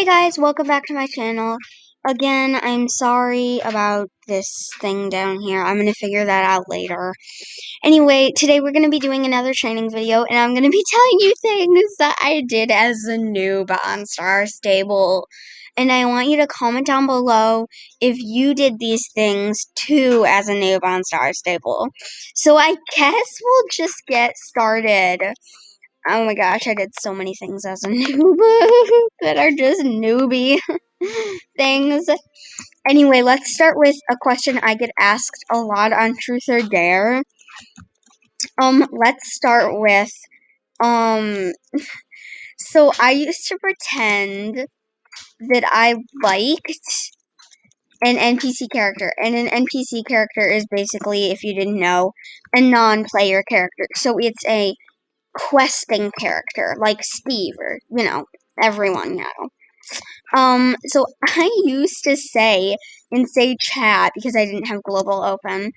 Hey guys, welcome back to my channel. Again, I'm sorry about this thing down here. I'm gonna figure that out later. Anyway, today we're gonna be doing another training video, and I'm gonna be telling you things that I did as a noob on Star Stable. And I want you to comment down below if you did these things too as a noob on Star Stable. So I guess we'll just get started. Oh my gosh, I did so many things as a noob that are just newbie things. Anyway, let's start with a question I get asked a lot on Truth or Dare. Let's start with, so I used to pretend that I liked an NPC character, and an NPC character is basically, if you didn't know, a non-player character. So it's a questing character, like Steve, or, everyone, so I used to say in Say Chat, because I didn't have global open,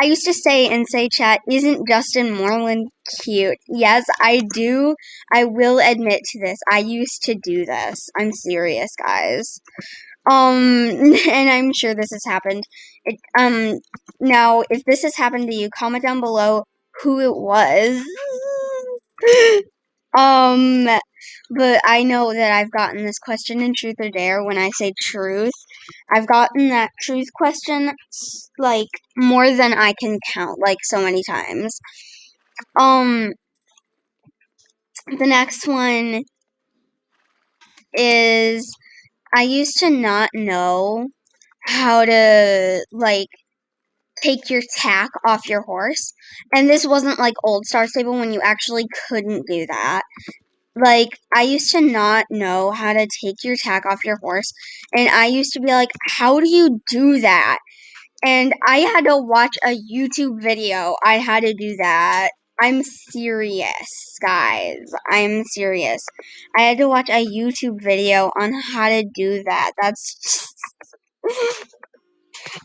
I used to say in Say Chat, isn't Justin Moreland cute? Yes, I do. I will admit to this. I used to do this. I'm serious, guys. And I'm sure this has happened. Now, if this has happened to you, comment down below who it was. But I know that I've gotten this question in Truth or Dare. When I say truth, I've gotten that truth question, like, more than I can count, like, so many times. The next one is, I used to not know how to, like, take your tack off your horse. And this wasn't like old Star Stable when you actually couldn't do that. Like, I used to not know how to take your tack off your horse, and I used to be like, how do you do that? And I had to watch a YouTube video. I had to do that. I'm serious, guys. I'm serious. I had to watch a YouTube video on how to do that. That's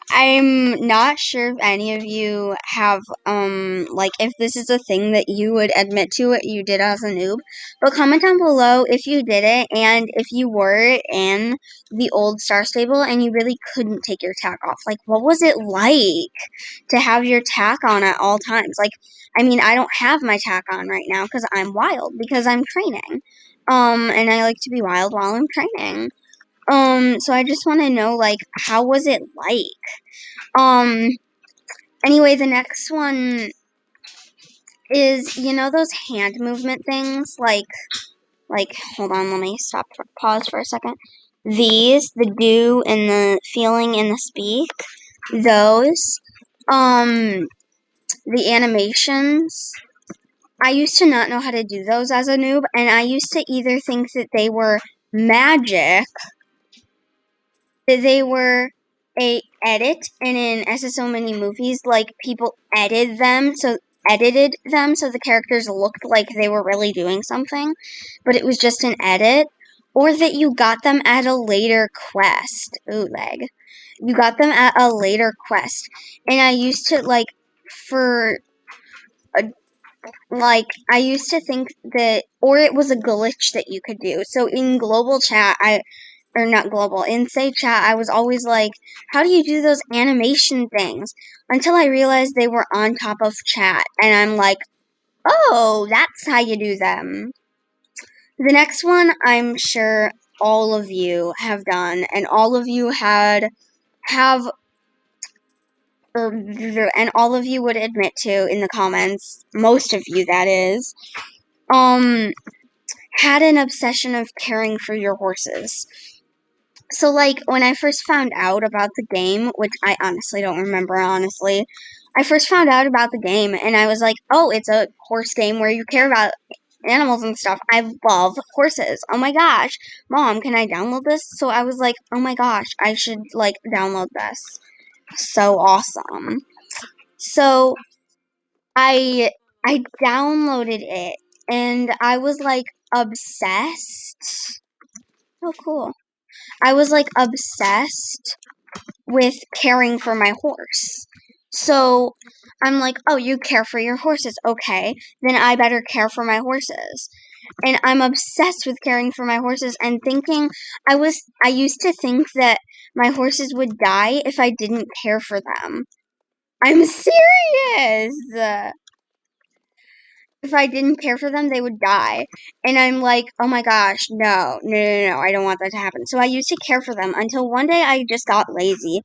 I'm not sure if any of you have, like, if this is a thing that you would admit to what you did as a noob, but comment down below if you did it, and if you were in the old Star Stable and you really couldn't take your tack off. Like, what was it like to have your tack on at all times? Like, I mean, I don't have my tack on right now because I'm wild, because I'm training. And I like to be wild while I'm training. So I just want to know, like, how was it like? Anyway, the next one is, those hand movement things, like, hold on, let me pause for a second. These, the do and the feeling and the speak, those, the animations, I used to not know how to do those as a noob, and I used to either think that they were magic, that they were a edit, and in SSO mini movies, like, people edited them so the characters looked like they were really doing something, but it was just an edit, or that you got them at a later quest. Ooh, lag. You got them at a later quest, and I used to, like, I used to think that, or it was a glitch that you could do. So in global chat, or not global, in Say Chat, I was always like, how do you do those animation things? Until I realized they were on top of chat, and I'm like, oh, that's how you do them. The next one, I'm sure all of you have done, and all of you and all of you would admit to in the comments, most of you that is, had an obsession of caring for your horses. So, like, when I first found out about the game, which I honestly don't remember, I first found out about the game, and I was like, oh, it's a horse game where you care about animals and stuff. I love horses. Oh my gosh. Mom, can I download this? So I was like, oh my gosh, I should, like, download this. So awesome. So I downloaded it, and I was, like, obsessed. Oh, cool. I was, like, obsessed with caring for my horse. So I'm like, oh, you care for your horses. Okay, then I better care for my horses. and I'm obsessed with caring for my horses and thinking I used to think that my horses would die if I didn't care for them. I'm serious. If I didn't care for them, they would die. And I'm like, oh my gosh, no, no, no, no, I don't want that to happen. So I used to care for them until one day I just got lazy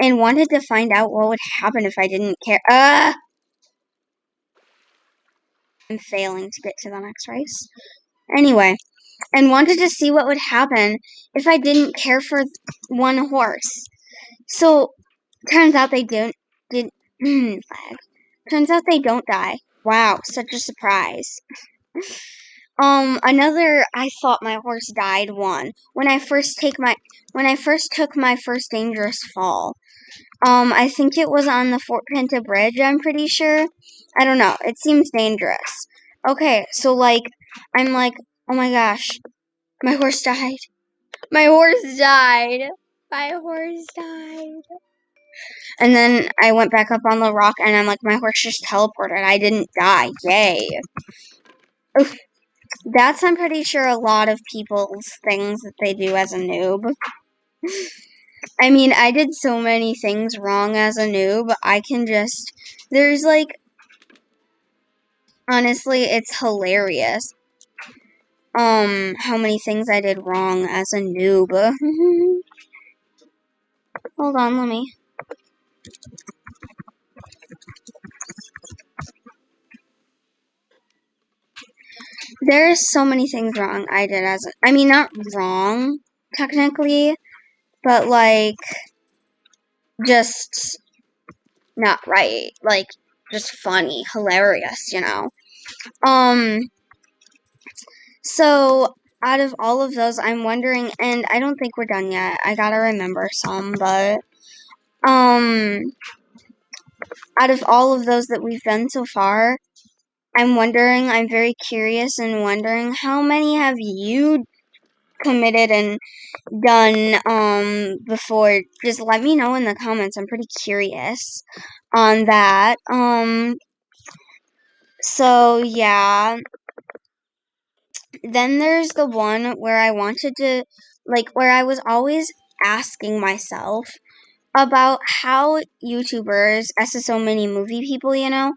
and wanted to find out what would happen if I didn't care. I'm failing to get to the next race. Anyway, and wanted to see what would happen if I didn't care for one horse. So turns out they did lag. Turns out they don't die. Wow, such a surprise. Another I thought my horse died one. When I first took my first dangerous fall. I think it was on the Fort Pinta Bridge, I'm pretty sure. I don't know. It seems dangerous. Okay, so like I'm like, oh my gosh, my horse died. My horse died. My horse died. And then I went back up on the rock and I'm like, my horse just teleported. I didn't die. Yay. Oof. That's, I'm pretty sure, a lot of people's things that they do as a noob. I mean, I did so many things wrong as a noob. There's like, honestly, it's hilarious. How many things I did wrong as a noob. Hold on, let me. There's so many things wrong I did I mean, not wrong, technically, but like, just not right. Like, just funny, hilarious, you know? So, out of all of those, I'm wondering, and I don't think we're done yet. I gotta remember some, but, out of all of those that we've done so far, I'm very curious and wondering how many have you committed and done before. Just let me know in the comments. I'm pretty curious on that. So yeah. Then there's the one where I wanted to, like, where I was always asking myself about how YouTubers, SSO mini movie people, you know,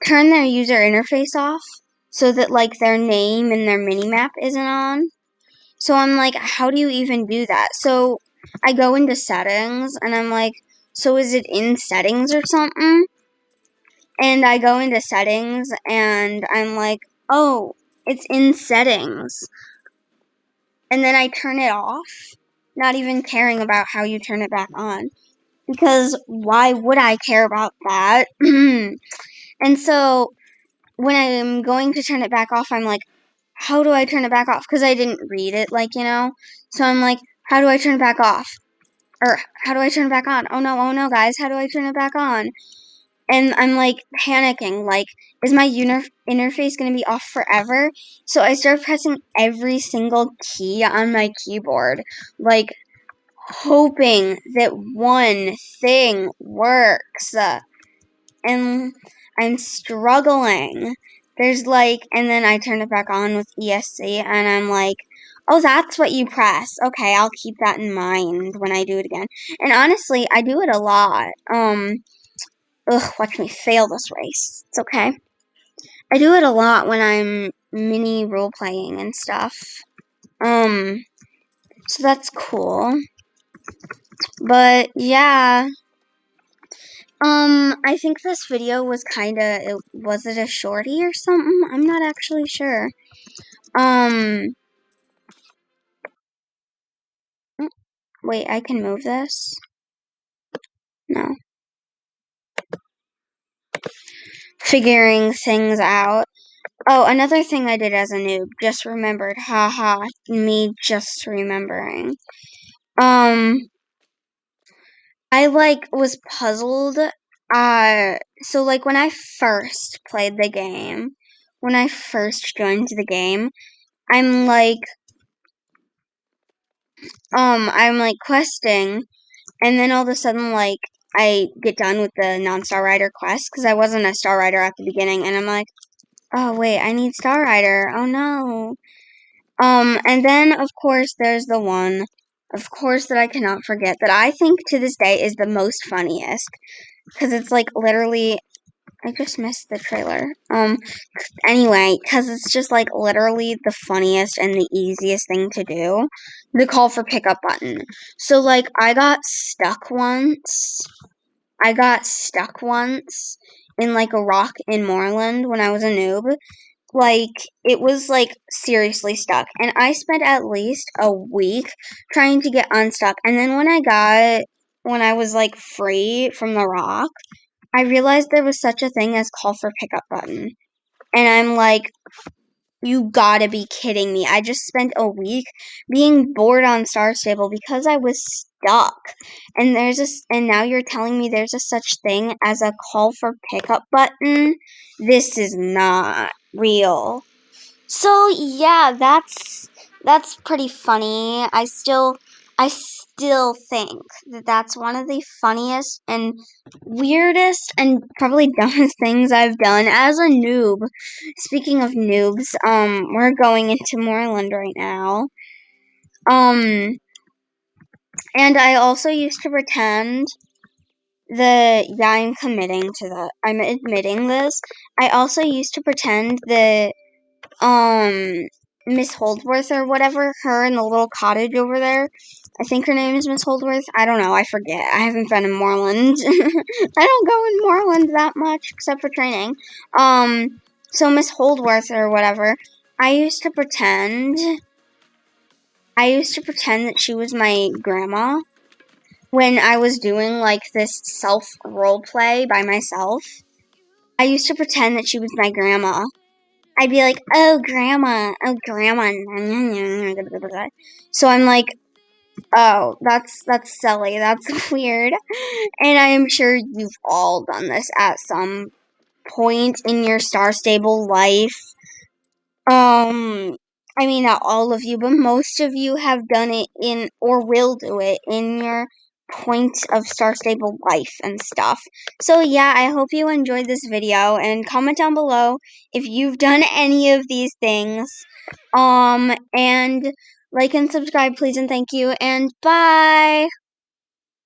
turn their user interface off so that, like, their name and their minimap isn't on. So I'm like, how do you even do that? So I go into settings and I'm like, so is it in settings or something? And I go into settings and I'm like, oh, it's in settings. And then I turn it off, not even caring about how you turn it back on. Because why would I care about that? And so when I'm going to turn it back off, I'm like, how do I turn it back off? Because I didn't read it, like, you know? So I'm like, how do I turn it back off? Or how do I turn it back on? Oh no, guys, how do I turn it back on? And I'm like panicking, like, is my interface going to be off forever? So I start pressing every single key on my keyboard, like, hoping that one thing works. And I'm struggling. There's like, and then I turn it back on with ESC, and I'm like, oh, that's what you press. Okay, I'll keep that in mind when I do it again. And honestly, I do it a lot. Watch me fail this race. It's okay. I do it a lot when I'm mini role playing and stuff. So that's cool. But yeah. I think this video was was it a shorty or something? I'm not actually sure. Wait, I can move this? No. Figuring things out. Oh, another thing I did as a noob, just remembered. Haha, me just remembering. I, like, was puzzled. So, like, when I first played the game, when I first joined the game, I'm like, questing, and then all of a sudden, like, I get done with the non-Star Rider quest, because I wasn't a Star Rider at the beginning, and I'm like, Oh, wait, I need Star Rider. Oh, no. And then, of course, there's the one, of course, that I cannot forget, that I think to this day is the most funniest. Because it's, like, literally... I just missed the trailer. Anyway, because it's just, like, literally the funniest and the easiest thing to do. The call for pickup button. So, like, I got stuck once. In, like, a rock in Moreland when I was a noob. Like, it was, like, seriously stuck. And I spent at least a week trying to get unstuck. And then when I was, like, free from the rock, I realized there was such a thing as call for pickup button. And I'm like, you gotta be kidding me. I just spent a week being bored on Star Stable because I was stuck. And and now you're telling me there's a such thing as a call for pickup button? This is not real. So yeah, that's pretty funny. I still think that that's one of the funniest and weirdest and probably dumbest things I've done as a noob. Speaking of noobs, we're going into Moreland right now. Um, and I also used to pretend that, yeah, I'm admitting this. I also used to pretend that Miss Holdworth or whatever, her in the little cottage over there. I think her name is Miss Holdworth. I don't know, I forget. I haven't been in Moreland. I don't go in Moreland that much except for training. So Miss Holdworth or whatever, I used to pretend that she was my grandma when I was doing like this self role play by myself. I used to pretend that she was my grandma. I'd be like, oh, grandma. So I'm like, oh, that's silly. That's weird. And I am sure you've all done this at some point in your Star Stable life. Um, I mean, not all of you, but most of you have done it in, or will do it in your point of Star Stable life and stuff. So yeah, I hope you enjoyed this video, and comment down below if you've done any of these things. And like and subscribe, please, and thank you, and bye!